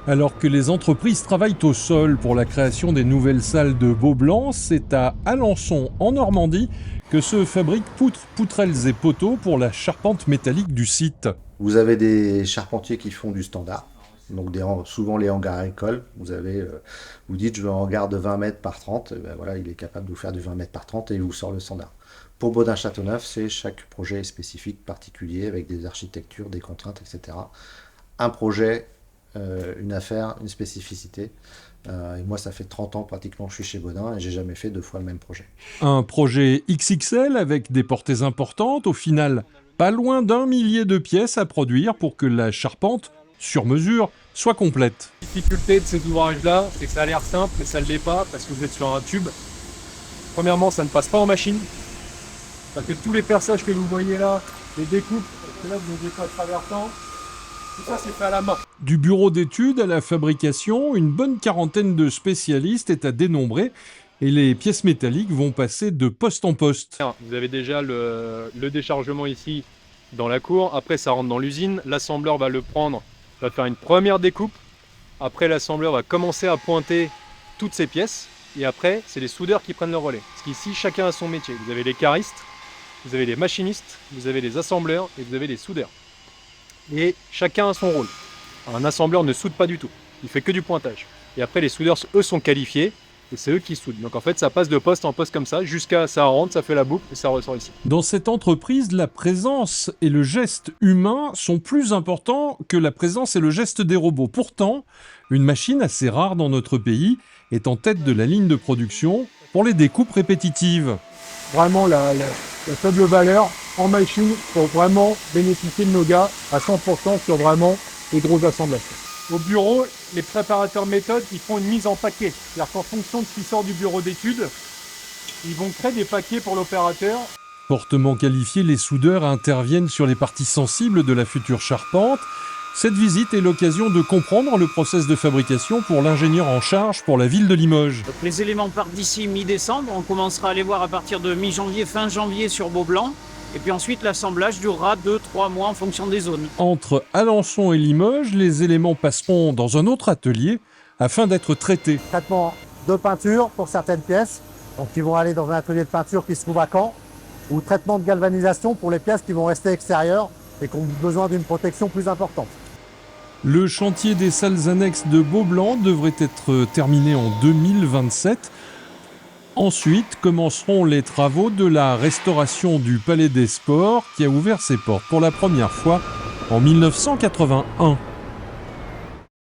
Alors que les entreprises travaillent au sol pour la création des nouvelles salles de Beaublanc, c'est à Alençon, en Normandie, que se fabriquent poutres, poutrelles et poteaux pour la charpente métallique du site. Vous avez des charpentiers qui font du standard, donc souvent les hangars agricoles. Vous dites je veux un hangar de 20 mètres par 30, et ben voilà, il est capable de vous faire du 20 mètres par 30 et il vous sort le standard. Pour Baudin-Châteauneuf, c'est chaque projet est spécifique, particulier, avec des architectures, des contraintes, etc. Un projet, une affaire, une spécificité. Et moi, ça fait 30 ans pratiquement que je suis chez Baudin et j'ai jamais fait 2 fois le même projet. Un projet XXL avec des portées importantes, au final pas loin d'1 millier de pièces à produire pour que la charpente, sur mesure, soit complète. La difficulté de ces ouvrages-là, c'est que ça a l'air simple, mais ça ne l'est pas, parce que vous êtes sur un tube. Premièrement, ça ne passe pas en machine, parce que tous les perçages que vous voyez là, les découpes, parce que là vous n'avez pas de traversant, tout ça c'est fait à la main. Du bureau d'études à la fabrication, une bonne quarantaine de spécialistes est à dénombrer et les pièces métalliques vont passer de poste en poste. Vous avez déjà le déchargement ici dans la cour, après ça rentre dans l'usine, l'assembleur va le prendre, va faire une première découpe, après l'assembleur va commencer à pointer toutes ces pièces, et après c'est les soudeurs qui prennent le relais. Parce qu'ici chacun a son métier, vous avez les caristes, vous avez les machinistes, vous avez les assembleurs et vous avez les soudeurs. Et chacun a son rôle. Un assembleur ne soude pas du tout, il fait que du pointage. Et après les soudeurs, eux, sont qualifiés, et c'est eux qui soudent. Donc en fait, ça passe de poste en poste comme ça, jusqu'à ça rentre, ça fait la boucle, et ça ressort ici. Dans cette entreprise, la présence et le geste humain sont plus importants que la présence et le geste des robots. Pourtant, une machine assez rare dans notre pays est en tête de la ligne de production pour les découpes répétitives. Vraiment la faible valeur en machine pour vraiment bénéficier de nos gars à 100% sur vraiment les gros assemblages. Au bureau, les préparateurs méthodes, ils font une mise en paquet. C'est-à-dire qu'en fonction de ce qui sort du bureau d'études, ils vont créer des paquets pour l'opérateur. Fortement qualifiés, les soudeurs interviennent sur les parties sensibles de la future charpente. Cette visite est l'occasion de comprendre le process de fabrication pour l'ingénieur en charge pour la ville de Limoges. Donc les éléments partent d'ici mi-décembre, on commencera à les voir à partir de mi-janvier, fin janvier sur Beaublanc. Et puis ensuite, l'assemblage durera 2-3 mois en fonction des zones. Entre Alençon et Limoges, les éléments passeront dans un autre atelier afin d'être traités. Traitement de peinture pour certaines pièces, donc qui vont aller dans un atelier de peinture qui se trouve à Caen, ou traitement de galvanisation pour les pièces qui vont rester extérieures et qui ont besoin d'une protection plus importante. Le chantier des salles annexes de Beaublanc devrait être terminé en 2027. Ensuite commenceront les travaux de la restauration du Palais des Sports qui a ouvert ses portes pour la première fois en 1981.